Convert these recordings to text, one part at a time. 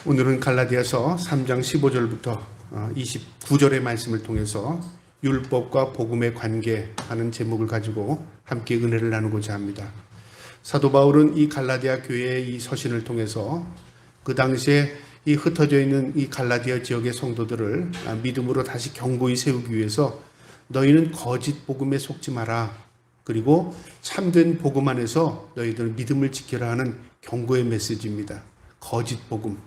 오늘은 갈라디아서 3장 15절부터 29절의 말씀을 통해서 율법과 복음의 관계하는 제목을 가지고 함께 은혜를 나누고자 합니다. 사도 바울은 이 갈라디아 교회의 이 서신을 통해서 그 당시에 이 흩어져 있는 이 갈라디아 지역의 성도들을 믿음으로 다시 견고히 세우기 위해서 너희는 거짓 복음에 속지 마라. 그리고 참된 복음 안에서 너희들 믿음을 지켜라 하는 경고의 메시지입니다. 거짓 복음.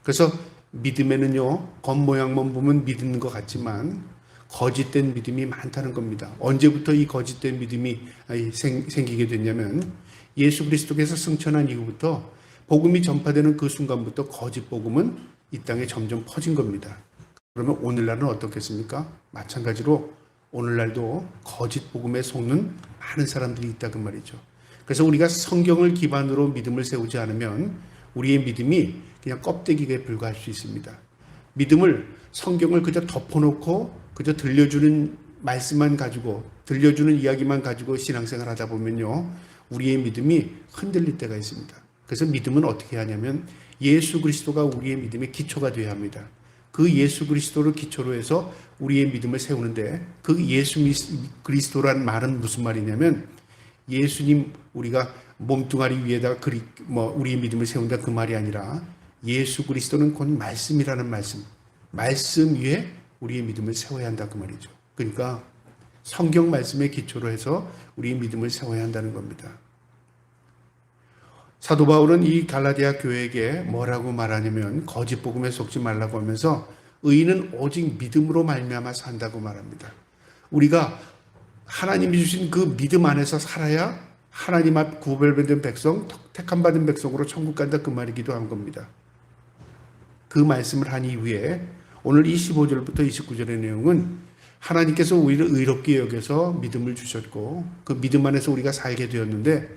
그래서 믿음에는요, 겉모양만 보면 믿는 것 같지만 거짓된 믿음이 많다는 겁니다. 언제부터 이 거짓된 믿음이 생기게 됐냐면 예수 그리스도께서 승천한 이후부터 복음이 전파되는 그 순간부터 거짓 복음은 이 땅에 점점 퍼진 겁니다. 그러면 오늘날은 어떻겠습니까? 마찬가지로 오늘날도 거짓 복음에 속는 많은 사람들이 있다 그 말이죠. 그래서 우리가 성경을 기반으로 믿음을 세우지 않으면 우리의 믿음이 그냥 껍데기에 불과할 수 있습니다. 믿음을, 성경을 그저 덮어놓고 그저 들려주는 말씀만 가지고, 들려주는 이야기만 가지고 신앙생활 하다 보면요, 우리의 믿음이 흔들릴 때가 있습니다. 그래서 믿음은 어떻게 하냐면 예수 그리스도가 우리의 믿음의 기초가 되어야 합니다. 그 예수 그리스도를 기초로 해서 우리의 믿음을 세우는데, 그 예수 그리스도란 말은 무슨 말이냐면 예수님, 우리가 몸뚱아리 위에다가 우리의 믿음을 세운다 그 말이 아니라 예수 그리스도는 곧 말씀이라는 말씀 위에 우리의 믿음을 세워야 한다 그 말이죠. 그러니까 성경 말씀의 기초로 해서 우리의 믿음을 세워야 한다는 겁니다. 사도 바울은 이 갈라디아 교회에게 뭐라고 말하냐면 거짓 복음에 속지 말라고 하면서 의인은 오직 믿음으로 말미암아 산다고 말합니다. 우리가 하나님이 주신 그 믿음 안에서 살아야 하나님 앞 구별받은 백성, 택함 받은 백성으로 천국 간다 그 말이기도 한 겁니다. 그 말씀을 한 이후에 오늘 25절부터 29절의 내용은 하나님께서 우리를 의롭게 여겨서 믿음을 주셨고 그 믿음 안에서 우리가 살게 되었는데,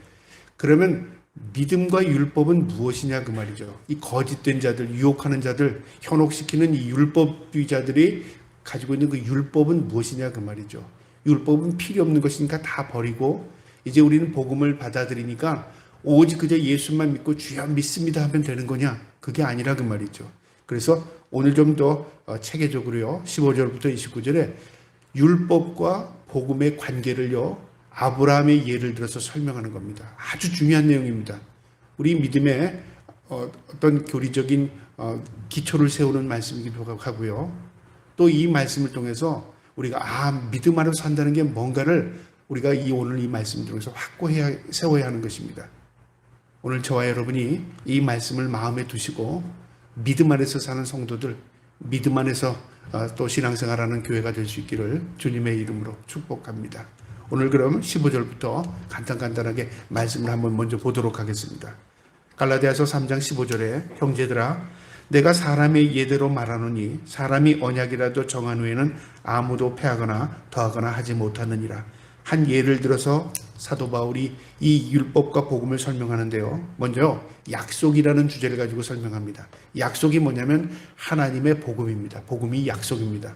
그러면 믿음과 율법은 무엇이냐 그 말이죠. 이 거짓된 자들, 유혹하는 자들, 현혹시키는 이 율법주의자들이 가지고 있는 그 율법은 무엇이냐 그 말이죠. 율법은 필요 없는 것이니까 다 버리고 이제 우리는 복음을 받아들이니까 오직 그저 예수만 믿고 주여 믿습니다 하면 되는 거냐? 그게 아니라 그 말이죠. 그래서 오늘 좀 더 체계적으로요, 15절부터 29절에 율법과 복음의 관계를요, 아브라함의 예를 들어서 설명하는 겁니다. 아주 중요한 내용입니다. 우리 믿음의 어떤 교리적인 기초를 세우는 말씀이기도 하고요. 또 이 말씀을 통해서 우리가 믿음 안에서 산다는 게 뭔가를 우리가 오늘 이 말씀을 통해서 확고해야, 세워야 하는 것입니다. 오늘 저와 여러분이 이 말씀을 마음에 두시고 믿음 안에서 사는 성도들, 믿음 안에서 또 신앙생활하는 교회가 될 수 있기를 주님의 이름으로 축복합니다. 오늘 그럼 15절부터 간단하게 말씀을 한번 먼저 보도록 하겠습니다. 갈라디아서 3장 15절에 형제들아, 내가 사람의 예대로 말하노니 사람이 언약이라도 정한 후에는 아무도 패하거나 더하거나 하지 못하느니라. 한 예를 들어서 사도 바울이 이 율법과 복음을 설명하는데요, 먼저 약속이라는 주제를 가지고 설명합니다. 약속이 뭐냐면 하나님의 복음입니다. 복음이 약속입니다.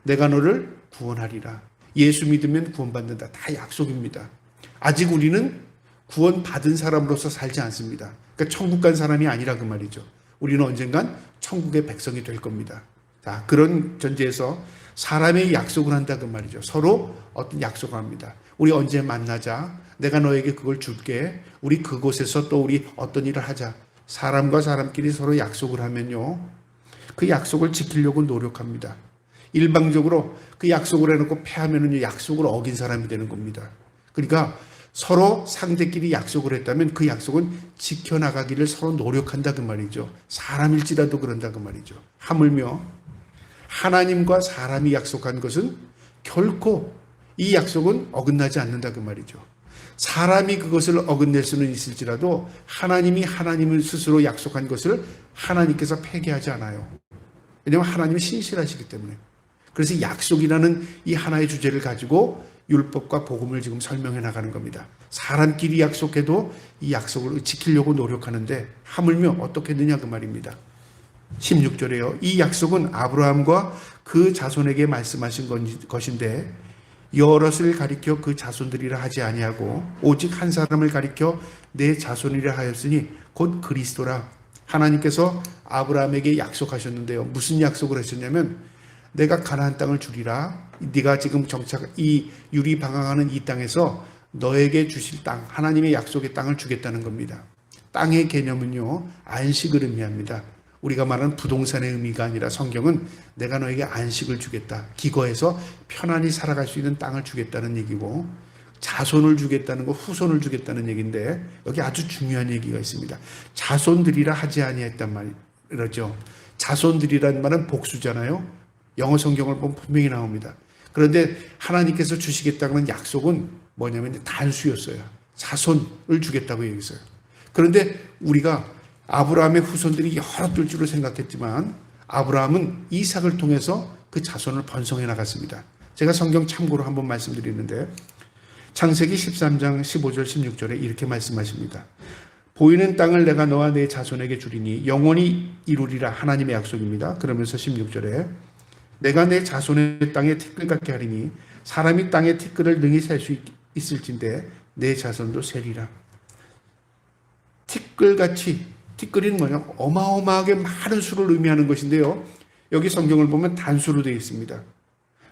내가 너를 구원하리라. 예수 믿으면 구원받는다. 다 약속입니다. 아직 우리는 구원받은 사람으로서 살지 않습니다. 그러니까 천국 간 사람이 아니라 그 말이죠. 우리는 언젠간 천국의 백성이 될 겁니다. 자, 그런 전제에서 사람의 약속을 한다 그 말이죠. 서로 어떤 약속을 합니다. 우리 언제 만나자. 내가 너에게 그걸 줄게. 우리 그곳에서 또 우리 어떤 일을 하자. 사람과 사람끼리 서로 약속을 하면요, 그 약속을 지키려고 노력합니다. 일방적으로 그 약속을 해놓고 패하면은 약속을 어긴 사람이 되는 겁니다. 그러니까 서로 상대끼리 약속을 했다면 그 약속은 지켜나가기를 서로 노력한다 그 말이죠. 사람일지라도 그런다 그 말이죠. 하물며 하나님과 사람이 약속한 것은 결코 이 약속은 어긋나지 않는다 그 말이죠. 사람이 그것을 어긋낼 수는 있을지라도 하나님을 스스로 약속한 것을 하나님께서 폐기하지 않아요. 왜냐하면 하나님은 신실하시기 때문에. 그래서 약속이라는 이 하나의 주제를 가지고 율법과 복음을 지금 설명해 나가는 겁니다. 사람끼리 약속해도 이 약속을 지키려고 노력하는데 하물며 어떻게 했느냐 그 말입니다. 16절에요. 이 약속은 아브라함과 그 자손에게 말씀하신 것인데 여럿을 가리켜 그 자손들이라 하지 아니하고 오직 한 사람을 가리켜 내 자손이라 하였으니 곧 그리스도라. 하나님께서 아브라함에게 약속하셨는데요. 무슨 약속을 하셨냐면 내가 가나안 땅을 주리라. 네가 지금 이 유리 방황하는 이 땅에서 너에게 주실 땅, 하나님의 약속의 땅을 주겠다는 겁니다. 땅의 개념은요, 안식을 의미합니다. 우리가 말하는 부동산의 의미가 아니라 성경은 내가 너에게 안식을 주겠다. 기거해서 편안히 살아갈 수 있는 땅을 주겠다는 얘기고, 자손을 주겠다는 거, 후손을 주겠다는 얘기인데 여기 아주 중요한 얘기가 있습니다. 자손들이라 하지 아니했단 말이죠. 자손들이라는 말은 복수잖아요. 영어 성경을 보면 분명히 나옵니다. 그런데 하나님께서 주시겠다는 약속은 뭐냐면 단수였어요. 자손을 주겠다고 얘기했어요. 그런데 우리가 아브라함의 후손들이 여러 될 줄을 생각했지만 아브라함은 이삭을 통해서 그 자손을 번성해 나갔습니다. 제가 성경 참고로 한번 말씀드리는데 창세기 13장 15절 16절에 이렇게 말씀하십니다. 보이는 땅을 내가 너와 내 자손에게 주리니 영원히 이루리라. 하나님의 약속입니다. 그러면서 16절에 내가 내 자손의 땅에 티끌 같게 하리니 사람이 땅에 티끌을 능히 셀 수 있을진데 내 자손도 세리라. 티끌은 뭐냐? 어마어마하게 많은 수를 의미하는 것인데요. 여기 성경을 보면 단수로 되어 있습니다.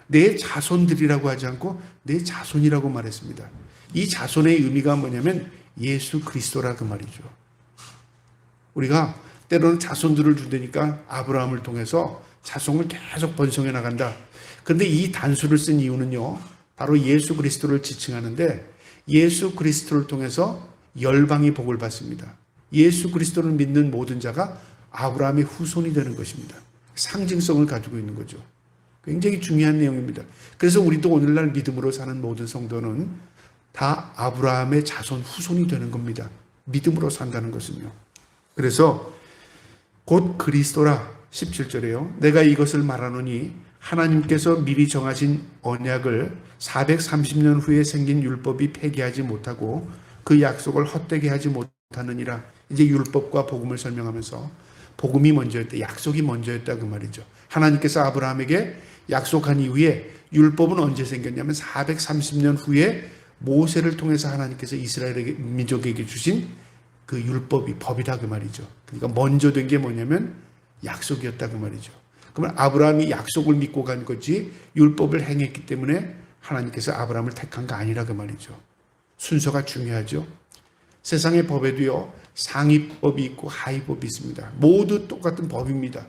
내 자손들이라고 하지 않고 내 자손이라고 말했습니다. 이 자손의 의미가 뭐냐면 예수 그리스도라 그 말이죠. 우리가 때로는 자손들을 준다니까 아브라함을 통해서 자손을 계속 번성해 나간다. 그런데 이 단수를 쓴 이유는요, 바로 예수 그리스도를 지칭하는데 예수 그리스도를 통해서 열방이 복을 받습니다. 예수 그리스도를 믿는 모든 자가 아브라함의 후손이 되는 것입니다. 상징성을 가지고 있는 거죠. 굉장히 중요한 내용입니다. 그래서 우리도 오늘날 믿음으로 사는 모든 성도는 다 아브라함의 자손 후손이 되는 겁니다. 믿음으로 산다는 것은요. 그래서 곧 그리스도라 17절에요. 내가 이것을 말하노니 하나님께서 미리 정하신 언약을 430년 후에 생긴 율법이 폐기하지 못하고 그 약속을 헛되게 하지 못하느니라. 이제 율법과 복음을 설명하면서 복음이 먼저였다, 약속이 먼저였다 그 말이죠. 하나님께서 아브라함에게 약속한 이후에 율법은 언제 생겼냐면 430년 후에 모세를 통해서 하나님께서 이스라엘 민족에게 주신 그 율법이 법이다 그 말이죠. 그러니까 먼저 된 게 뭐냐면 약속이었다 그 말이죠. 그러면 아브라함이 약속을 믿고 간 거지 율법을 행했기 때문에 하나님께서 아브라함을 택한 거 아니라 그 말이죠. 순서가 중요하죠. 세상의 법에도요, 상위법이 있고 하위법이 있습니다. 모두 똑같은 법입니다.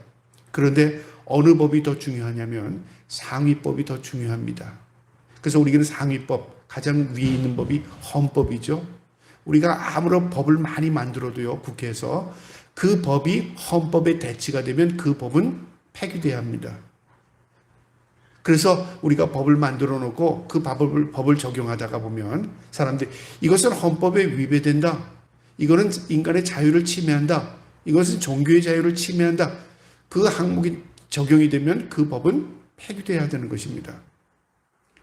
그런데 어느 법이 더 중요하냐면 상위법이 더 중요합니다. 그래서 우리는 상위법, 가장 위에 있는 법이 헌법이죠. 우리가 아무런 법을 많이 만들어도요, 국회에서 그 법이 헌법의 대치가 되면 그 법은 폐기돼야 합니다. 그래서 우리가 법을 만들어 놓고 그 법을 적용하다가 보면 사람들이 이것은 헌법에 위배된다. 이거는 인간의 자유를 침해한다. 이것은 종교의 자유를 침해한다. 그 항목이 적용이 되면 그 법은 폐기돼야 되는 것입니다.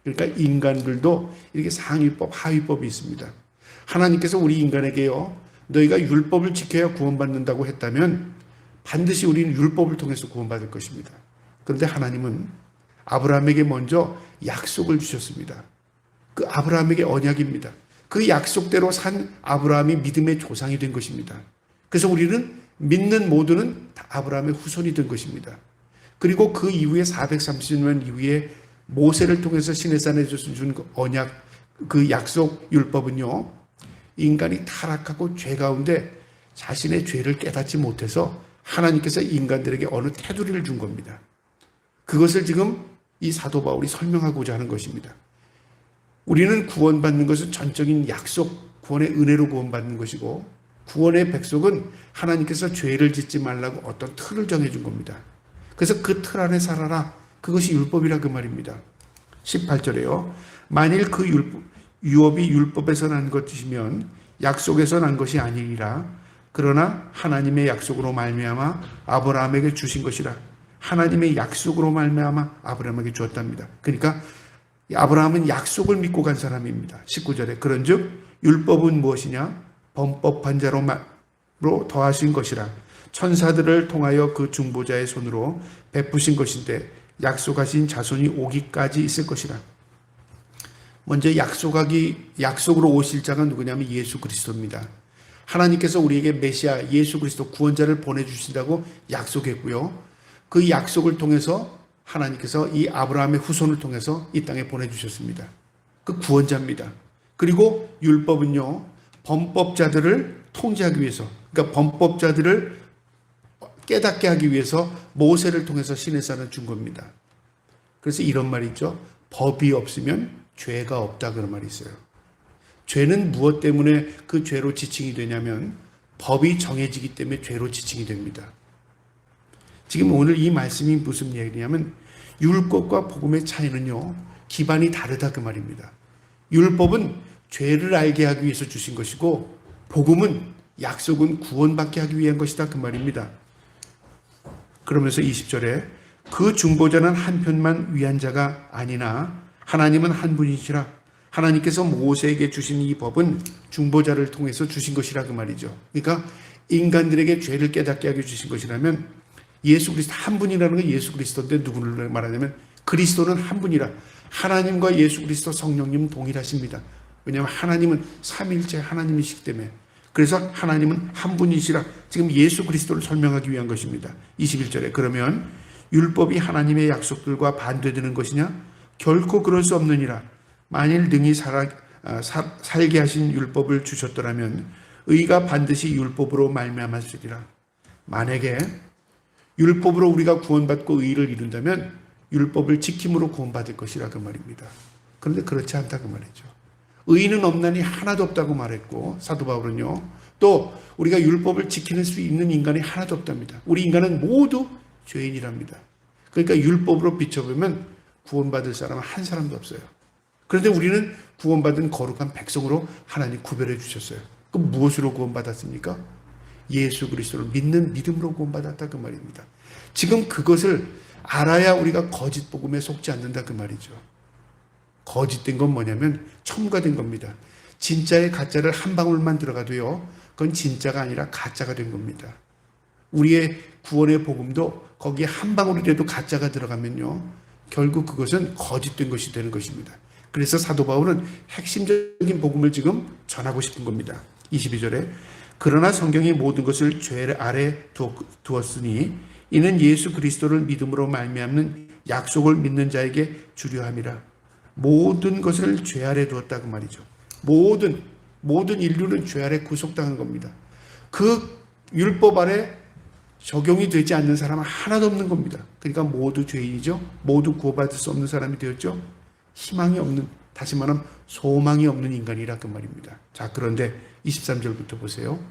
그러니까 인간들도 이렇게 상위법, 하위법이 있습니다. 하나님께서 우리 인간에게요, 너희가 율법을 지켜야 구원받는다고 했다면 반드시 우리는 율법을 통해서 구원받을 것입니다. 그런데 하나님은 아브라함에게 먼저 약속을 주셨습니다. 그 아브라함에게 언약입니다. 그 약속대로 산 아브라함이 믿음의 조상이 된 것입니다. 그래서 우리는 믿는 모두는 다 아브라함의 후손이 된 것입니다. 그리고 그 이후에 430년 이후에 모세를 통해서 시내산에 준 언약, 그 약속 율법은요, 인간이 타락하고 죄 가운데 자신의 죄를 깨닫지 못해서 하나님께서 인간들에게 어느 테두리를 준 겁니다. 그것을 지금 이 사도 바울이 설명하고자 하는 것입니다. 우리는 구원받는 것은 전적인 약속, 구원의 은혜로 구원받는 것이고 구원의 백속은 하나님께서 죄를 짓지 말라고 어떤 틀을 정해준 겁니다. 그래서 그 틀 안에 살아라. 그것이 율법이라 그 말입니다. 18절에요. 만일 그 유업이 율법에서 난 것이면 약속에서 난 것이 아니리라. 그러나 하나님의 약속으로 말미암아 아브라함에게 주신 것이라. 하나님의 약속으로 말미암아 아브라함에게 주었답니다. 그러니까 아브라함은 약속을 믿고 간 사람입니다. 19절에 그런즉 율법은 무엇이냐? 범법한 자로 더하신 것이라. 천사들을 통하여 그 중보자의 손으로 베푸신 것인데 약속하신 자손이 오기까지 있을 것이라. 먼저 약속으로 오실 자가 누구냐면 예수 그리스도입니다. 하나님께서 우리에게 메시아 예수 그리스도 구원자를 보내주신다고 약속했고요. 그 약속을 통해서 하나님께서 이 아브라함의 후손을 통해서 이 땅에 보내주셨습니다. 그 구원자입니다. 그리고 율법은요, 범법자들을 통제하기 위해서, 그러니까 범법자들을 깨닫게 하기 위해서 모세를 통해서 시내산을 준 겁니다. 그래서 이런 말이 있죠. 법이 없으면 죄가 없다, 그런 말이 있어요. 죄는 무엇 때문에 그 죄로 지칭이 되냐면 법이 정해지기 때문에 죄로 지칭이 됩니다. 지금 오늘 이 말씀이 무슨 얘기냐면 율법과 복음의 차이는요, 기반이 다르다, 그 말입니다. 율법은 죄를 알게 하기 위해서 주신 것이고 복음은 약속은 구원받게 하기 위한 것이다, 그 말입니다. 그러면서 20절에 그 중보자는 한편만 위한 자가 아니나 하나님은 한 분이시라. 하나님께서 모세에게 주신 이 법은 중보자를 통해서 주신 것이라, 그 말이죠. 그러니까 인간들에게 죄를 깨닫게 하게 주신 것이라면 예수 그리스도 한 분이라는 건 예수 그리스도인데 누구를 말하냐면 그리스도는 한 분이라. 하나님과 예수 그리스도 성령님은 동일하십니다. 왜냐하면 하나님은 삼위일체 하나님이시기 때문에. 그래서 하나님은 한 분이시라. 지금 예수 그리스도를 설명하기 위한 것입니다. 21절에 그러면 율법이 하나님의 약속들과 반대되는 것이냐? 결코 그럴 수 없느니라. 만일 능히 살게 하신 율법을 주셨더라면 의가 반드시 율법으로 말미암았으리라. 만약에 율법으로 우리가 구원받고 의를 이룬다면 율법을 지킴으로 구원받을 것이라, 그 말입니다. 그런데 그렇지 않다, 그 말이죠. 의는 없나니 하나도 없다고 말했고 사도 바울은요, 또 우리가 율법을 지킬 수 있는 인간이 하나도 없답니다. 우리 인간은 모두 죄인이랍니다. 그러니까 율법으로 비춰보면 구원받을 사람은 한 사람도 없어요. 그런데 우리는 구원받은 거룩한 백성으로 하나님 구별해 주셨어요. 그럼 무엇으로 구원받았습니까? 예수 그리스도를 믿는 믿음으로 구원받았다, 그 말입니다. 지금 그것을 알아야 우리가 거짓 복음에 속지 않는다, 그 말이죠. 거짓된 건 뭐냐면 첨가된 겁니다. 진짜의 가짜를 한 방울만 들어가도요, 그건 진짜가 아니라 가짜가 된 겁니다. 우리의 구원의 복음도 거기에 한 방울이라도 가짜가 들어가면요, 결국 그것은 거짓된 것이 되는 것입니다. 그래서 사도 바울은 핵심적인 복음을 지금 전하고 싶은 겁니다. 22절에 그러나 성경이 모든 것을 죄 아래 두었으니 이는 예수 그리스도를 믿음으로 말미암는 약속을 믿는 자에게 주려함이라. 모든 것을 죄 아래 두었다고 말이죠. 모든 인류는 죄 아래 구속당한 겁니다. 그 율법 아래 적용이 되지 않는 사람은 하나도 없는 겁니다. 그러니까 모두 죄인이죠. 모두 구원받을 수 없는 사람이 되었죠. 희망이 없는, 다시 말하면 소망이 없는 인간이라, 그 말입니다. 자, 그런데 23절부터 보세요.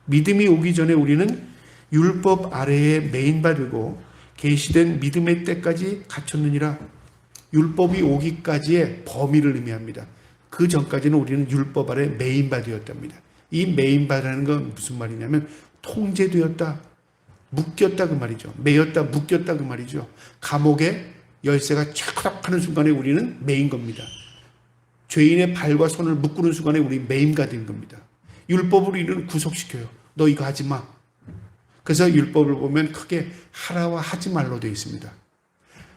믿음이 오기 전에 우리는 율법 아래에 매인받고 계시된 믿음의 때까지 갇혔느니라. 율법이 오기까지의 범위를 의미합니다. 그 전까지는 우리는 율법 아래 매인받이었답니다. 이 매인받이라는 건 무슨 말이냐면 통제되었다, 묶였다, 그 말이죠. 매였다, 묶였다, 그 말이죠. 감옥에 열쇠가 촥 하는 순간에 우리는 매인 겁니다. 죄인의 발과 손을 묶는 순간에 우리 매임가 된 겁니다. 율법으로 우리는 구속시켜요. 너 이거 하지 마. 그래서 율법을 보면 크게 하라와 하지 말로 되어 있습니다.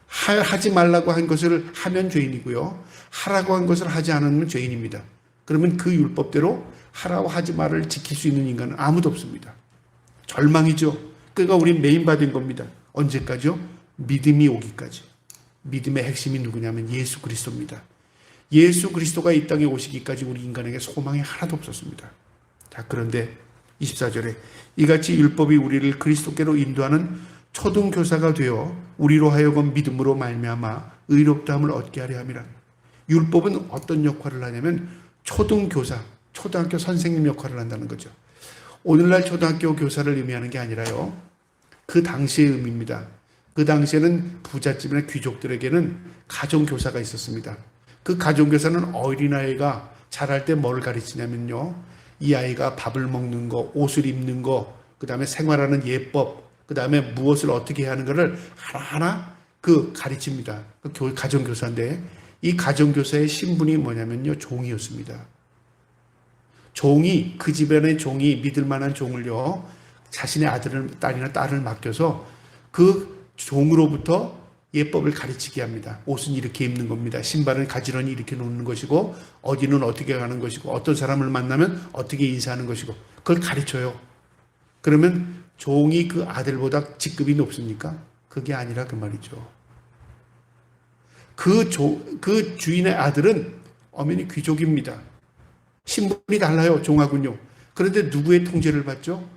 하지 말라고 한 것을 하면 죄인이고요, 하라고 한 것을 하지 않으면 죄인입니다. 그러면 그 율법대로 하라고 하지 말을 지킬 수 있는 인간은 아무도 없습니다. 절망이죠. 그러니까 우리는 매임받은 겁니다. 언제까지요? 믿음이 오기까지. 믿음의 핵심이 누구냐면 예수 그리스도입니다. 예수 그리스도가 이 땅에 오시기까지 우리 인간에게 소망이 하나도 없었습니다. 자, 그런데 24절에 이같이 율법이 우리를 그리스도께로 인도하는 초등교사가 되어 우리로 하여금 믿음으로 말미암아 의롭다함을 얻게 하려 함이라. 율법은 어떤 역할을 하냐면 초등교사, 초등학교 선생님 역할을 한다는 거죠. 오늘날 초등학교 교사를 의미하는 게 아니라요, 그 당시의 의미입니다. 그 당시에는 부잣집이나 귀족들에게는 가정교사가 있었습니다. 그 가정교사는 어린아이가 자랄 때 뭘 가르치냐면요, 이 아이가 밥을 먹는 거, 옷을 입는 거, 그 다음에 생활하는 예법, 그 다음에 무엇을 어떻게 해야 하는 것을 하나하나 그 가르칩니다. 그 가정교사인데 이 가정교사의 신분이 뭐냐면요, 종이었습니다. 종이, 그 집안의 종이 믿을 만한 종을요, 자신의 아들을, 딸이나 딸을 맡겨서 그 종으로부터 예법을 가르치게 합니다. 옷은 이렇게 입는 겁니다. 신발은 가지런히 이렇게 놓는 것이고 어디는 어떻게 가는 것이고 어떤 사람을 만나면 어떻게 인사하는 것이고 그걸 가르쳐요. 그러면 종이 그 아들보다 직급이 높습니까? 그게 아니라 그 말이죠. 그 주인의 아들은 엄연히 귀족입니다. 신분이 달라요, 종하군요. 그런데 누구의 통제를 받죠?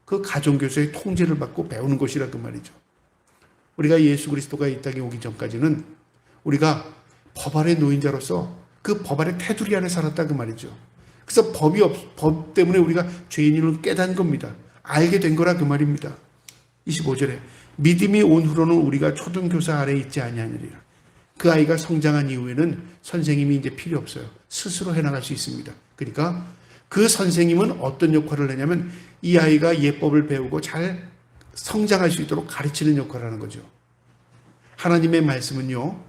그 가정교사의 통제를 받고 배우는 것이라 그 말이죠. 우리가 예수 그리스도가 이 땅에 오기 전까지는 우리가 법 아래 노인자로서 그 법 아래 테두리 안에 살았다 그 말이죠. 그래서 법 때문에 우리가 죄인임을 깨닫는 겁니다. 알게 된 거라 그 말입니다. 25절에 믿음이 온 후로는 우리가 초등교사 아래에 있지 아니하느니라. 그 아이가 성장한 이후에는 선생님이 이제 필요 없어요. 스스로 해나갈 수 있습니다. 그러니까 그 선생님은 어떤 역할을 하냐면 이 아이가 예법을 배우고 잘 성장할 수 있도록 가르치는 역할을 하는 거죠. 하나님의 말씀은요,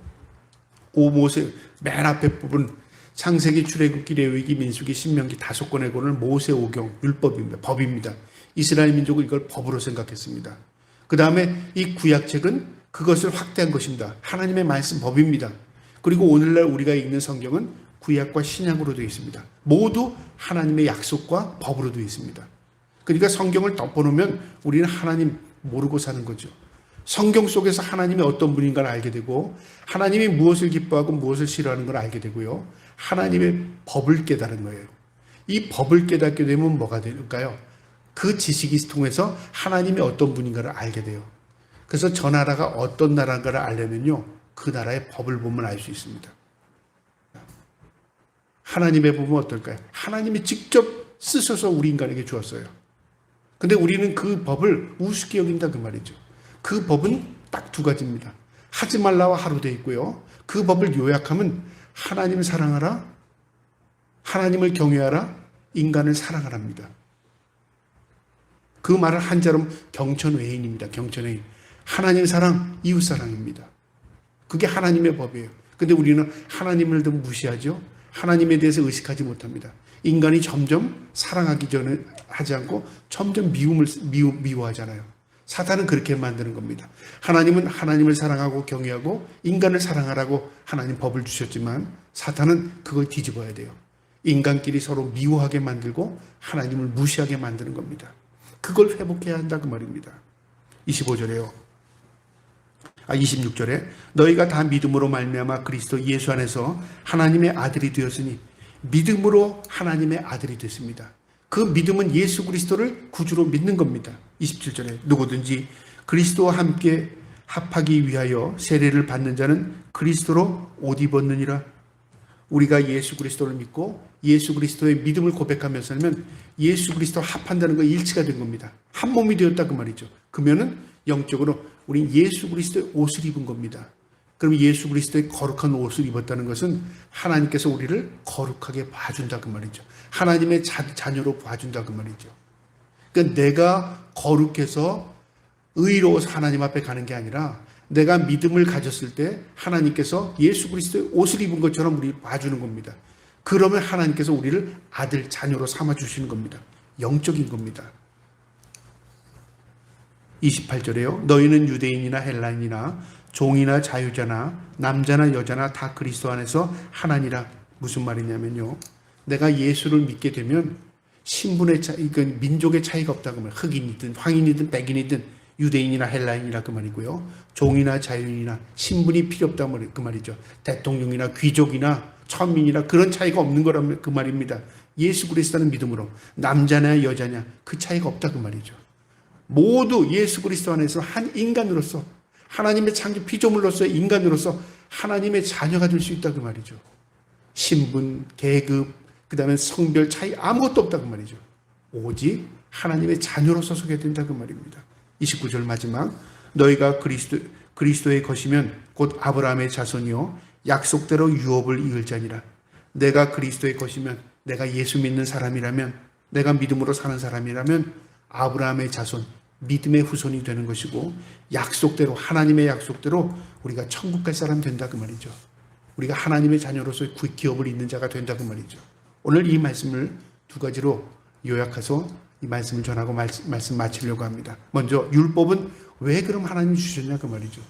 모세 맨 앞에 부분 창세기, 출애굽기, 레위기, 민수기, 신명기 5권의 권을 모세오경 율법입니다. 법입니다. 이스라엘 민족은 이걸 법으로 생각했습니다. 그 다음에 이 구약책은 그것을 확대한 것입니다. 하나님의 말씀 법입니다. 그리고 오늘날 우리가 읽는 성경은 구약과 신약으로 되어 있습니다. 모두 하나님의 약속과 법으로 되어 있습니다. 그러니까 성경을 덮어놓으면 우리는 하나님 모르고 사는 거죠. 성경 속에서 하나님이 어떤 분인가를 알게 되고 하나님이 무엇을 기뻐하고 무엇을 싫어하는 걸 알게 되고요. 하나님의 법을 깨달은 거예요. 이 법을 깨닫게 되면 뭐가 될까요? 그 지식이 통해서 하나님이 어떤 분인가를 알게 돼요. 그래서 저 나라가 어떤 나라인가를 알려면요. 그 나라의 법을 보면 알 수 있습니다. 하나님의 법은 어떨까요? 하나님이 직접 쓰셔서 우리 인간에게 주었어요. 근데 우리는 그 법을 우습게 여긴다 그 말이죠. 그 법은 딱 2가지입니다. 하지 말라와 하로 되어 있고요. 그 법을 요약하면 하나님 사랑하라, 하나님을 경외하라, 인간을 사랑하랍니다. 그 말을 한자로 경천외인입니다. 경천외인. 하나님 사랑, 이웃 사랑입니다. 그게 하나님의 법이에요. 근데 우리는 하나님을 더 무시하죠. 하나님에 대해서 의식하지 못합니다. 인간이 점점 사랑하기 전에 하지 않고 점점 미워하잖아요. 사탄은 그렇게 만드는 겁니다. 하나님은 하나님을 사랑하고 경외하고 인간을 사랑하라고 하나님 법을 주셨지만 사탄은 그걸 뒤집어야 돼요. 인간끼리 서로 미워하게 만들고 하나님을 무시하게 만드는 겁니다. 그걸 회복해야 한다 그 말입니다. 26절에 너희가 다 믿음으로 말미암아 그리스도 예수 안에서 하나님의 아들이 되었으니 믿음으로 하나님의 아들이 됐습니다. 그 믿음은 예수 그리스도를 구주로 믿는 겁니다. 27절에 누구든지 그리스도와 함께 합하기 위하여 세례를 받는 자는 그리스도로 옷 입었느니라. 우리가 예수 그리스도를 믿고 예수 그리스도의 믿음을 고백하며 살면 예수 그리스도와 합한다는 거 일치가 된 겁니다. 한 몸이 되었다 그 말이죠. 그러면은 영적으로 우린 예수 그리스도의 옷을 입은 겁니다. 그럼 예수 그리스도의 거룩한 옷을 입었다는 것은 하나님께서 우리를 거룩하게 봐준다 그 말이죠. 하나님의 자녀로 봐준다 그 말이죠. 그러니까 내가 거룩해서 의로워서 하나님 앞에 가는 게 아니라 내가 믿음을 가졌을 때 하나님께서 예수 그리스도의 옷을 입은 것처럼 우리를 봐주는 겁니다. 그러면 하나님께서 우리를 아들, 자녀로 삼아주시는 겁니다. 영적인 겁니다. 28절에요. 너희는 유대인이나 헬라인이나 종이나 자유자나 남자나 여자나 다 그리스도 안에서 하나니라. 무슨 말이냐면요. 내가 예수를 믿게 되면 신분의 차이, 이건 민족의 차이가 없다고 말해요. 흑인이든 황인이든 백인이든 유대인이나 헬라인이라 그 말이고요. 종이나 자유인이나 신분이 필요 없다고 그 말이죠. 대통령이나 귀족이나 천민이나 그런 차이가 없는 거라면 그 말입니다. 예수 그리스도는 믿음으로 남자냐 여자냐 그 차이가 없다 그 말이죠. 모두 예수 그리스도 안에서 한 인간으로서 하나님의 창조 피조물로서의 인간으로서 하나님의 자녀가 될 수 있다 그 말이죠. 신분, 계급, 그 다음에 성별 차이 아무것도 없다 그 말이죠. 오직 하나님의 자녀로서 서게 된다 그 말입니다. 29절 마지막 너희가 그리스도의 것이면 곧 아브라함의 자손이요 약속대로 유업을 이을 자니라. 내가 그리스도의 것이면 내가 예수 믿는 사람이라면 내가 믿음으로 사는 사람이라면 아브라함의 자손 믿음의 후손이 되는 것이고 약속대로 하나님의 약속대로 우리가 천국 갈 사람 된다 그 말이죠. 우리가 하나님의 자녀로서 기업을 잇는 자가 된다 그 말이죠. 오늘 이 말씀을 2가지로 요약해서 이 말씀을 전하고 말씀 마치려고 합니다. 먼저 율법은 왜 그럼 하나님이 주셨냐 그 말이죠.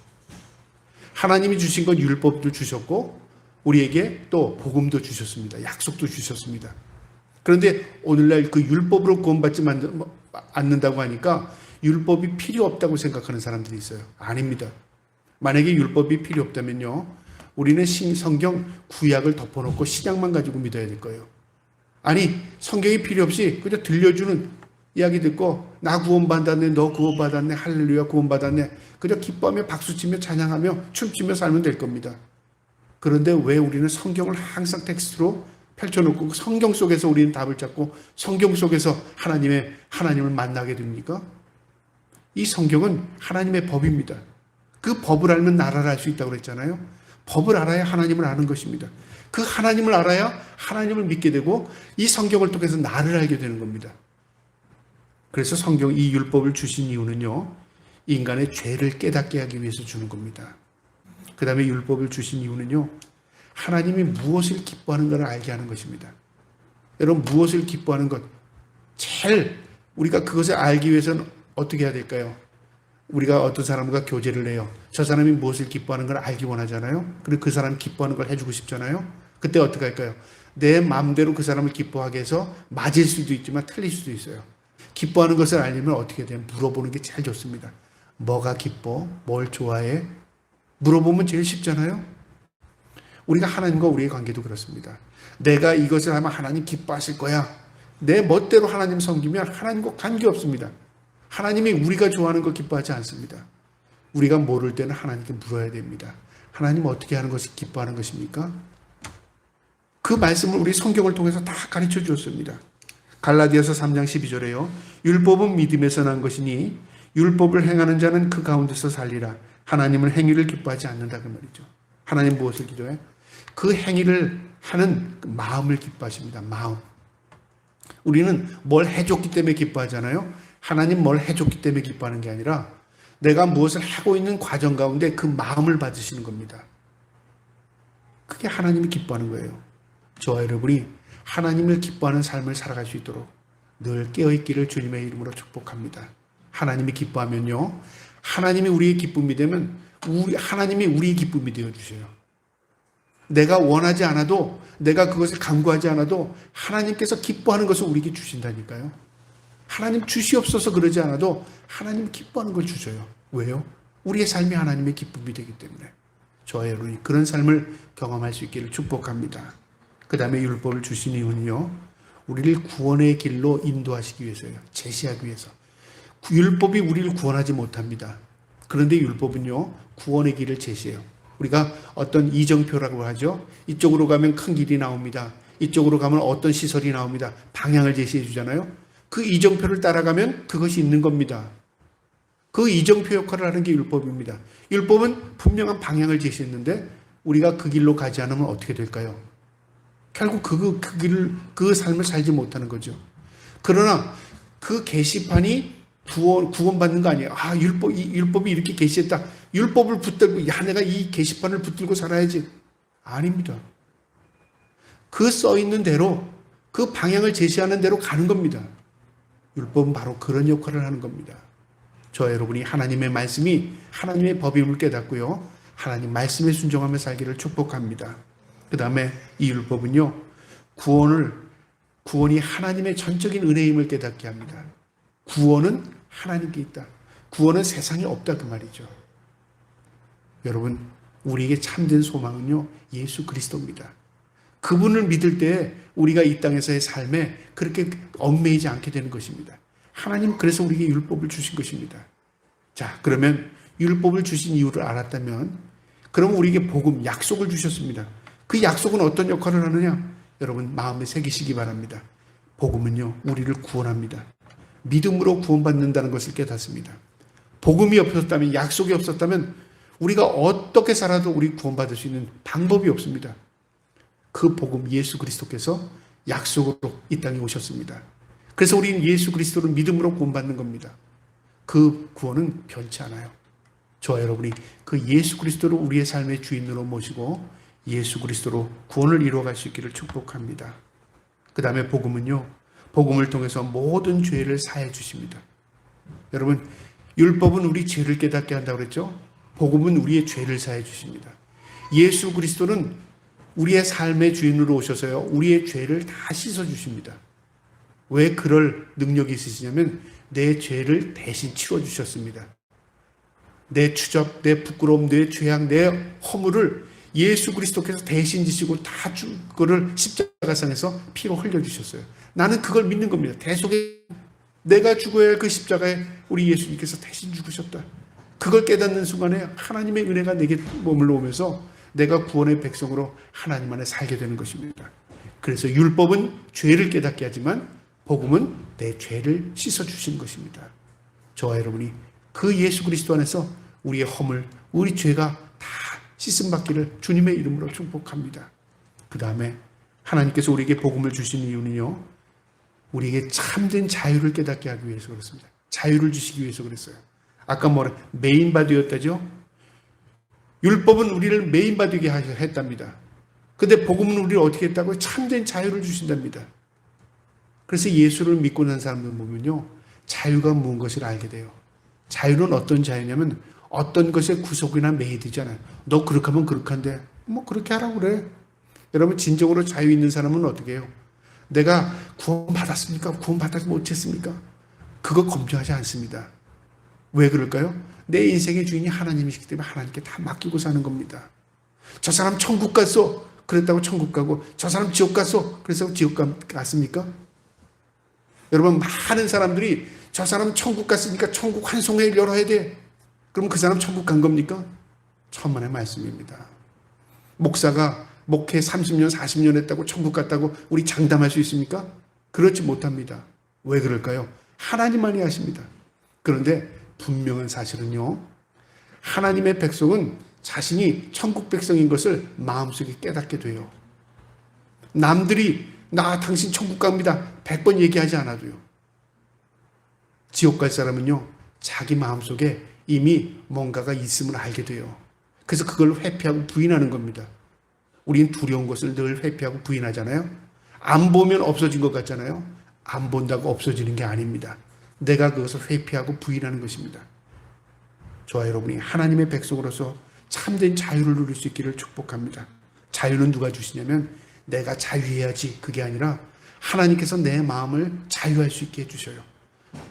하나님이 주신 건 율법도 주셨고 우리에게 또 복음도 주셨습니다. 약속도 주셨습니다. 그런데 오늘날 그 율법으로 구원받지 않는다고 하니까 율법이 필요 없다고 생각하는 사람들이 있어요. 아닙니다. 만약에 율법이 필요 없다면요, 우리는 성경 구약을 덮어놓고 신약만 가지고 믿어야 될 거예요. 아니, 성경이 필요 없이 그냥 들려주는 이야기 듣고 나 구원받았네, 너 구원받았네, 할렐루야 구원받았네, 그냥 기뻐하며 박수치며 찬양하며 춤추며 살면 될 겁니다. 그런데 왜 우리는 성경을 항상 텍스트로 펼쳐놓고 성경 속에서 우리는 답을 찾고 성경 속에서 하나님을 만나게 됩니까? 이 성경은 하나님의 법입니다. 그 법을 알면 나라를 알 수 있다고 그랬잖아요. 법을 알아야 하나님을 아는 것입니다. 그 하나님을 알아야 하나님을 믿게 되고 이 성경을 통해서 나를 알게 되는 겁니다. 그래서 성경 이 율법을 주신 이유는요, 인간의 죄를 깨닫게 하기 위해서 주는 겁니다. 그 다음에 율법을 주신 이유는요, 하나님이 무엇을 기뻐하는 것을 알게 하는 것입니다. 여러분, 무엇을 기뻐하는 것, 제일 우리가 그것을 알기 위해서는 어떻게 해야 될까요? 우리가 어떤 사람과 교제를 해요. 저 사람이 무엇을 기뻐하는 걸 알기 원하잖아요. 그리고 그 사람이 기뻐하는 걸 해주고 싶잖아요. 그때 어떻게 할까요? 내 마음대로 그 사람을 기뻐하게 해서 맞을 수도 있지만 틀릴 수도 있어요. 기뻐하는 것을 알려면 어떻게 돼요? 물어보는 게 제일 좋습니다. 뭐가 기뻐? 뭘 좋아해? 물어보면 제일 쉽잖아요. 우리가 하나님과 우리의 관계도 그렇습니다. 내가 이것을 하면 하나님 기뻐하실 거야. 내 멋대로 하나님 섬기면 하나님과 관계없습니다. 하나님이 우리가 좋아하는 거 기뻐하지 않습니다. 우리가 모를 때는 하나님께 물어야 됩니다. 하나님 어떻게 하는 것이 기뻐하는 것입니까? 그 말씀을 우리 성경을 통해서 다 가르쳐 주었습니다. 갈라디아서 3장 12절에요. 율법은 믿음에서 난 것이니 율법을 행하는 자는 그 가운데서 살리라. 하나님은 행위를 기뻐하지 않는다 그 말이죠. 하나님 무엇을 기도해? 그 행위를 하는 그 마음을 기뻐하십니다. 마음. 우리는 뭘 해줬기 때문에 기뻐하잖아요. 하나님 뭘 해줬기 때문에 기뻐하는 게 아니라 내가 무엇을 하고 있는 과정 가운데 그 마음을 받으시는 겁니다. 그게 하나님이 기뻐하는 거예요. 저와 여러분이 하나님을 기뻐하는 삶을 살아갈 수 있도록 늘 깨어있기를 주님의 이름으로 축복합니다. 하나님이 기뻐하면요, 하나님이 우리의 기쁨이 되면 하나님이 우리의 기쁨이 되어주세요. 내가 원하지 않아도, 내가 그것을 간구하지 않아도 하나님께서 기뻐하는 것을 우리에게 주신다니까요. 하나님 주시옵소서 그러지 않아도 하나님 기뻐하는 걸 주셔요. 왜요? 우리의 삶이 하나님의 기쁨이 되기 때문에. 저와 여러분이 그런 삶을 경험할 수 있기를 축복합니다. 그 다음에 율법을 주신 이유는요, 우리를 구원의 길로 인도하시기 위해서예요. 제시하기 위해서. 율법이 우리를 구원하지 못합니다. 그런데 율법은요, 구원의 길을 제시해요. 우리가 어떤 이정표라고 하죠. 이쪽으로 가면 큰 길이 나옵니다. 이쪽으로 가면 어떤 시설이 나옵니다. 방향을 제시해 주잖아요. 그 이정표를 따라가면 그것이 있는 겁니다. 그 이정표 역할을 하는 게 율법입니다. 율법은 분명한 방향을 제시했는데 우리가 그 길로 가지 않으면 어떻게 될까요? 결국 그 삶을 살지 못하는 거죠. 그러나 그 게시판이 구원받는 거 아니에요. 아, 율법이 이렇게 게시했다. 율법을 붙들고, 야, 내가 이 게시판을 붙들고 살아야지. 아닙니다. 그 써 있는 대로, 그 방향을 제시하는 대로 가는 겁니다. 율법은 바로 그런 역할을 하는 겁니다. 저 여러분이 하나님의 말씀이 하나님의 법임을 깨닫고요, 하나님 말씀에 순종하며 살기를 축복합니다. 그 다음에 이 율법은요, 구원이 하나님의 전적인 은혜임을 깨닫게 합니다. 구원은 하나님께 있다. 구원은 세상에 없다 그 말이죠. 여러분, 우리에게 참된 소망은요, 예수 그리스도입니다. 그분을 믿을 때 우리가 이 땅에서의 삶에 그렇게 얽매이지 않게 되는 것입니다. 하나님 그래서 우리에게 율법을 주신 것입니다. 자, 그러면 율법을 주신 이유를 알았다면 그럼 우리에게 복음, 약속을 주셨습니다. 그 약속은 어떤 역할을 하느냐? 여러분 마음에 새기시기 바랍니다. 복음은요, 우리를 구원합니다. 믿음으로 구원받는다는 것을 깨닫습니다. 복음이 없었다면, 약속이 없었다면 우리가 어떻게 살아도 우리 구원받을 수 있는 방법이 없습니다. 그 복음 예수 그리스도께서 약속으로 이 땅에 오셨습니다. 그래서 우리는 예수 그리스도를 믿음으로 구원받는 겁니다. 그 구원은 변치 않아요. 저와 여러분이 그 예수 그리스도를 우리의 삶의 주인으로 모시고 예수 그리스도로 구원을 이루어갈 수 있기를 축복합니다. 그 다음에 복음은요, 복음을 통해서 모든 죄를 사해 주십니다. 여러분, 율법은 우리 죄를 깨닫게 한다고 그랬죠? 복음은 우리의 죄를 사해 주십니다. 예수 그리스도는 우리의 삶의 주인으로 오셔서요, 우리의 죄를 다 씻어 주십니다. 왜 그럴 능력이 있으시냐면 내 죄를 대신 치러 주셨습니다. 내 추적, 내 부끄러움, 내 죄악, 내 허물을 예수 그리스도께서 대신 지시고 다 그거를 십자가상에서 피로 흘려주셨어요. 나는 그걸 믿는 겁니다. 대속에 내가 죽어야 할 그 십자가에 우리 예수님께서 대신 죽으셨다. 그걸 깨닫는 순간에 하나님의 은혜가 내게 머물러 오면서 내가 구원의 백성으로 하나님 안에 살게 되는 것입니다. 그래서 율법은 죄를 깨닫게 하지만 복음은 내 죄를 씻어주신 것입니다. 저와 여러분이 그 예수 그리스도 안에서 우리의 허물, 우리 죄가 다 씻음받기를 주님의 이름으로 축복합니다. 그 다음에 하나님께서 우리에게 복음을 주신 이유는요, 우리에게 참된 자유를 깨닫게 하기 위해서 그렇습니다. 자유를 주시기 위해서 그랬어요. 아까 메인바디였다죠? 율법은 우리를 메인바디게 했답니다. 근데 복음은 우리를 어떻게 했다고요? 참된 자유를 주신답니다. 그래서 예수를 믿고 난 사람들 보면요, 자유가 무슨 것을 알게 돼요. 자유는 어떤 자유냐면 어떤 것에 구속이나 매이되지 않아요. 너 그렇게 하면 그렇게 한대. 뭐 그렇게 하라고 그래. 여러분, 진정으로 자유 있는 사람은 어떻게 해요? 내가 구원받았습니까? 구원받지 못했습니까? 그거 검증하지 않습니다. 왜 그럴까요? 내 인생의 주인이 하나님이시기 때문에 하나님께 다 맡기고 사는 겁니다. 저 사람 천국 갔어. 그랬다고 천국 가고, 저 사람 지옥 갔어. 그래서 지옥 갔습니까? 여러분, 많은 사람들이 저 사람 천국 갔으니까 천국 환송회를 열어야 돼. 그럼 그 사람 천국 간 겁니까? 천만의 말씀입니다. 목사가 목회 30년, 40년 했다고 천국 갔다고 우리 장담할 수 있습니까? 그렇지 못합니다. 왜 그럴까요? 하나님만이 아십니다. 그런데 분명한 사실은요, 하나님의 백성은 자신이 천국 백성인 것을 마음속에 깨닫게 돼요. 남들이 나 당신 천국 갑니다 100번 얘기하지 않아도요. 지옥 갈 사람은요, 자기 마음속에 이미 뭔가가 있음을 알게 돼요. 그래서 그걸 회피하고 부인하는 겁니다. 우린 두려운 것을 늘 회피하고 부인하잖아요. 안 보면 없어진 것 같잖아요. 안 본다고 없어지는 게 아닙니다. 내가 그것을 회피하고 부인하는 것입니다. 저와 여러분이 하나님의 백성으로서 참된 자유를 누릴 수 있기를 축복합니다. 자유는 누가 주시냐면 내가 자유해야지, 그게 아니라 하나님께서 내 마음을 자유할 수 있게 해주셔요.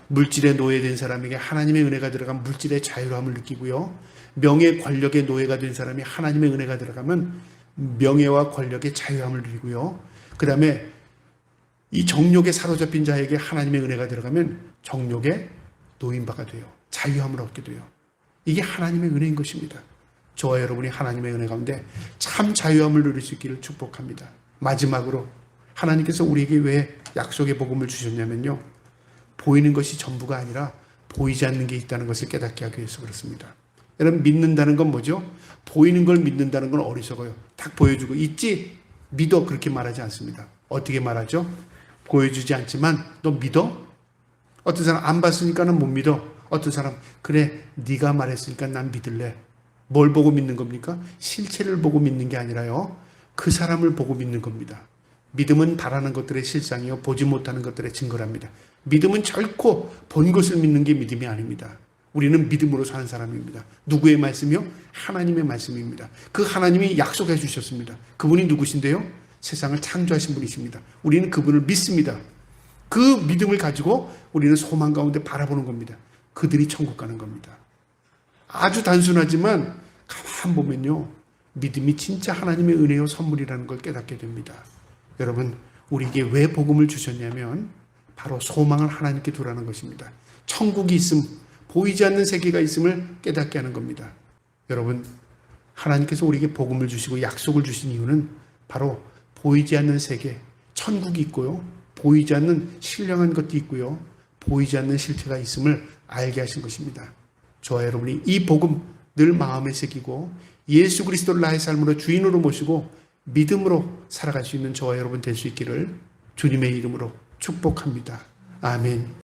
물질에 노예된 사람에게 하나님의 은혜가 들어가면 물질의 자유함을 느끼고요, 명예 권력의 노예가 된 사람이 하나님의 은혜가 들어가면 명예와 권력의 자유함을 누리고요, 그 다음에 이 정욕에 사로잡힌 자에게 하나님의 은혜가 들어가면 정욕의 노인바가 돼요. 자유함을 얻게 돼요. 이게 하나님의 은혜인 것입니다. 저와 여러분이 하나님의 은혜 가운데 참 자유함을 누릴 수 있기를 축복합니다. 마지막으로 하나님께서 우리에게 왜 약속의 복음을 주셨냐면요, 보이는 것이 전부가 아니라 보이지 않는 게 있다는 것을 깨닫게 하기 위해서 그렇습니다. 여러분, 믿는다는 건 뭐죠? 보이는 걸 믿는다는 건 어리석어요. 딱 보여주고 있지? 믿어. 그렇게 말하지 않습니다. 어떻게 말하죠? 보여주지 않지만 너 믿어? 어떤 사람 안 봤으니까는 못 믿어. 어떤 사람 그래 네가 말했으니까 난 믿을래. 뭘 보고 믿는 겁니까? 실체를 보고 믿는 게 아니라요, 그 사람을 보고 믿는 겁니다. 믿음은 바라는 것들의 실상이요, 보지 못하는 것들의 증거랍니다. 믿음은 결코 본 것을 믿는 게 믿음이 아닙니다. 우리는 믿음으로 사는 사람입니다. 누구의 말씀이요? 하나님의 말씀입니다. 그 하나님이 약속해 주셨습니다. 그분이 누구신데요? 세상을 창조하신 분이십니다. 우리는 그분을 믿습니다. 그 믿음을 가지고 우리는 소망 가운데 바라보는 겁니다. 그들이 천국 가는 겁니다. 아주 단순하지만 가만 보면요, 믿음이 진짜 하나님의 은혜요 선물이라는 걸 깨닫게 됩니다. 여러분, 우리에게 왜 복음을 주셨냐면 바로 소망을 하나님께 두라는 것입니다. 천국이 있음, 보이지 않는 세계가 있음을 깨닫게 하는 겁니다. 여러분, 하나님께서 우리에게 복음을 주시고 약속을 주신 이유는 바로 보이지 않는 세계, 천국이 있고요, 보이지 않는 신령한 것도 있고요, 보이지 않는 실체가 있음을 알게 하신 것입니다. 저와 여러분이 이 복음 늘 마음에 새기고 예수 그리스도를 나의 삶으로 주인으로 모시고 믿음으로 살아갈 수 있는 저와 여러분 될 수 있기를 주님의 이름으로 축복합니다. 아멘.